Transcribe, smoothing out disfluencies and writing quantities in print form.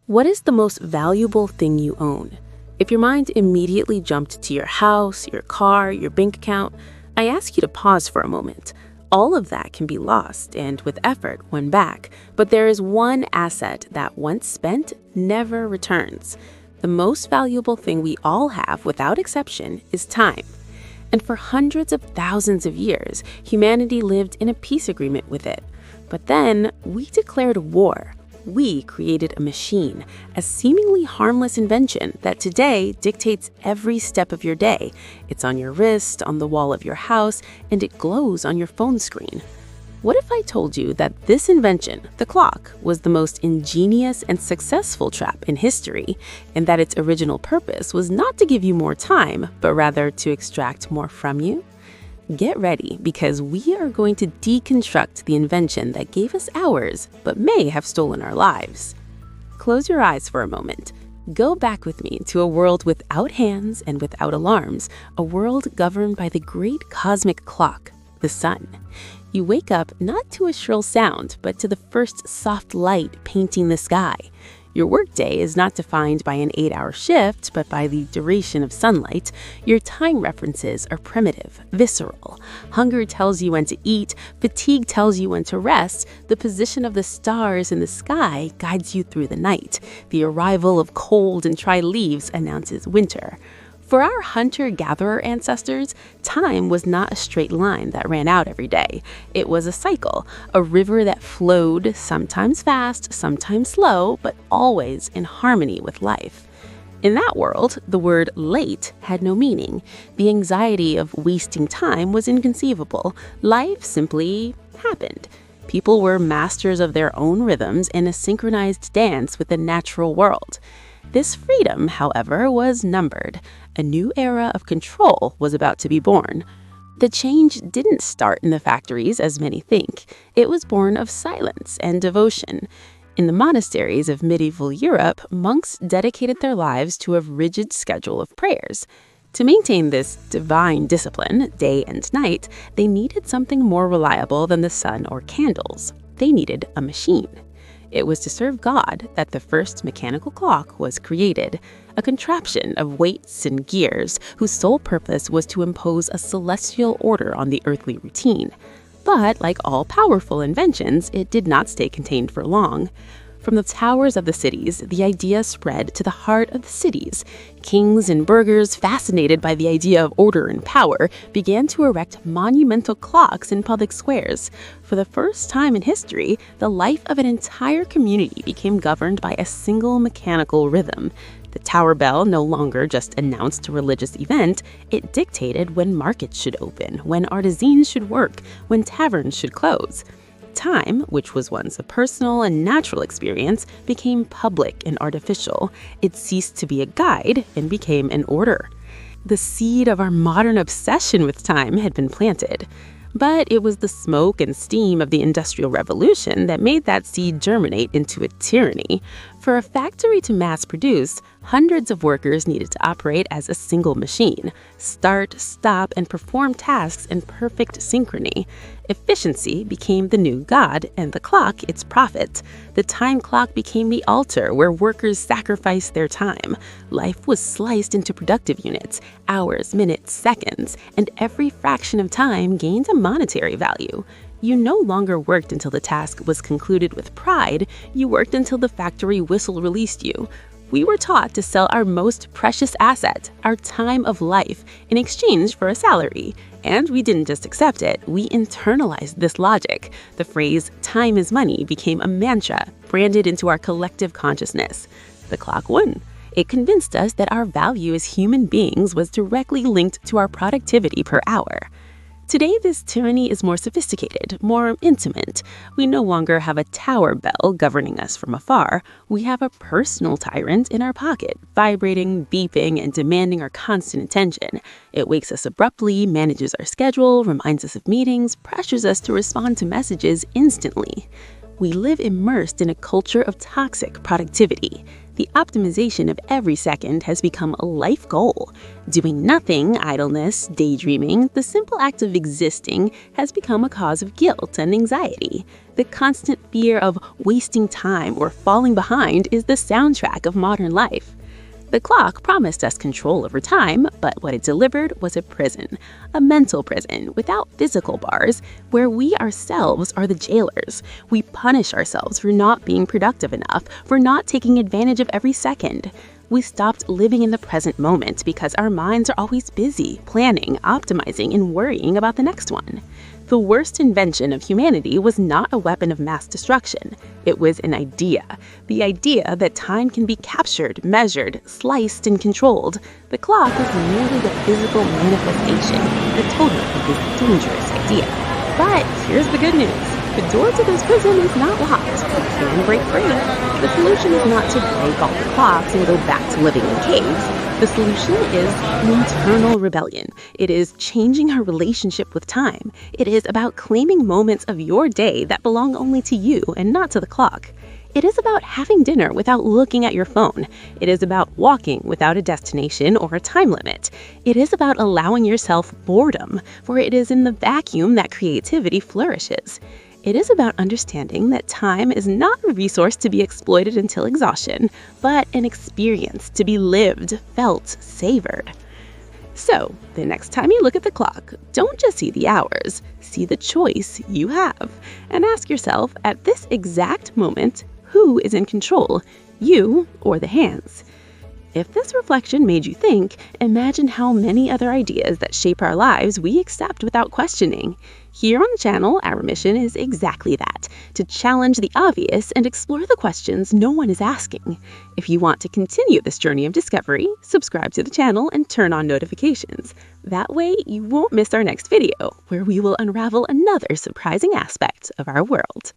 What is the most valuable thing you own? If your mind immediately jumped to your house, your car, your bank account, I ask you to pause for a moment. All of that can be lost and, with effort, won back. But there is one asset that, once spent, never returns. The most valuable thing we all have, without exception, is time. And for hundreds of thousands of years, humanity lived in a peace agreement with it. But then, we declared war. We created a machine, a seemingly harmless invention that today dictates every step of your day. It's on your wrist, on the wall of your house, and it glows on your phone screen. What if I told you that this invention, the clock, was the most ingenious and successful trap in history, and that its original purpose was not to give you more time, but rather to extract more from you? Get ready, because we are going to deconstruct the invention that gave us hours, but may have stolen our lives. Close your eyes for a moment. Go back with me to a world without hands and without alarms, a world governed by the great cosmic clock, the sun. You wake up not to a shrill sound, but to the first soft light painting the sky. Your workday is not defined by an 8-hour shift, but by the duration of sunlight. Your time references are primitive, visceral. Hunger tells you when to eat, fatigue tells you when to rest, the position of the stars in the sky guides you through the night. The arrival of cold and dry leaves announces winter. For our hunter-gatherer ancestors, time was not a straight line that ran out every day. It was a cycle, a river that flowed, sometimes fast, sometimes slow, but always in harmony with life. In that world, the word late had no meaning. The anxiety of wasting time was inconceivable. Life simply happened. People were masters of their own rhythms in a synchronized dance with the natural world. This freedom, however, was numbered. A new era of control was about to be born. The change didn't start in the factories, as many think. It was born of silence and devotion. In the monasteries of medieval Europe, monks dedicated their lives to a rigid schedule of prayers. To maintain this divine discipline, day and night, they needed something more reliable than the sun or candles. They needed a machine. It was to serve God that the first mechanical clock was created, a contraption of weights and gears whose sole purpose was to impose a celestial order on the earthly routine. But, like all powerful inventions, it did not stay contained for long. From the towers of the cities, the idea spread to the heart of the cities. Kings and burghers, fascinated by the idea of order and power, began to erect monumental clocks in public squares. For the first time in history, the life of an entire community became governed by a single mechanical rhythm. The tower bell no longer just announced a religious event, it dictated when markets should open, when artisans should work, when taverns should close. Time, which was once a personal and natural experience, became public and artificial. It ceased to be a guide and became an order. The seed of our modern obsession with time had been planted. But it was the smoke and steam of the Industrial Revolution that made that seed germinate into a tyranny. For a factory to mass produce, hundreds of workers needed to operate as a single machine, start, stop, and perform tasks in perfect synchrony. Efficiency became the new god, and the clock its prophet. The time clock became the altar where workers sacrificed their time. Life was sliced into productive units, hours, minutes, seconds, and every fraction of time gained a monetary value. You no longer worked until the task was concluded with pride, you worked until the factory whistle released you. We were taught to sell our most precious asset, our time of life, in exchange for a salary. And we didn't just accept it, we internalized this logic. The phrase, "time is money," became a mantra, branded into our collective consciousness. The clock won. It convinced us that our value as human beings was directly linked to our productivity per hour. Today, this tyranny is more sophisticated, more intimate. We no longer have a tower bell governing us from afar. We have a personal tyrant in our pocket, vibrating, beeping, and demanding our constant attention. It wakes us abruptly, manages our schedule, reminds us of meetings, pressures us to respond to messages instantly. We live immersed in a culture of toxic productivity. The optimization of every second has become a life goal. Doing nothing, idleness, daydreaming, the simple act of existing has become a cause of guilt and anxiety. The constant fear of wasting time or falling behind is the soundtrack of modern life. The clock promised us control over time, but what it delivered was a prison, a mental prison without physical bars, where we ourselves are the jailers. We punish ourselves for not being productive enough, for not taking advantage of every second. We stopped living in the present moment because our minds are always busy, planning, optimizing, and worrying about the next one. The worst invention of humanity was not a weapon of mass destruction. It was an idea. The idea that time can be captured, measured, sliced, and controlled. The clock is merely the physical manifestation, the totem of this dangerous idea. But here's the good news. The door to this prison is not locked. You can break free. The solution is not to break all the clocks and go back to living in caves. The solution is an internal rebellion. It is changing our relationship with time. It is about claiming moments of your day that belong only to you and not to the clock. It is about having dinner without looking at your phone. It is about walking without a destination or a time limit. It is about allowing yourself boredom, for it is in the vacuum that creativity flourishes. It is about understanding that time is not a resource to be exploited until exhaustion, but an experience to be lived, felt, savored. So, the next time you look at the clock, don't just see the hours, see the choice you have, and ask yourself, at this exact moment, who is in control, you or the hands? If this reflection made you think, imagine how many other ideas that shape our lives we accept without questioning. Here on the channel, our mission is exactly that, to challenge the obvious and explore the questions no one is asking. If you want to continue this journey of discovery, subscribe to the channel and turn on notifications. That way, you won't miss our next video, where we will unravel another surprising aspect of our world.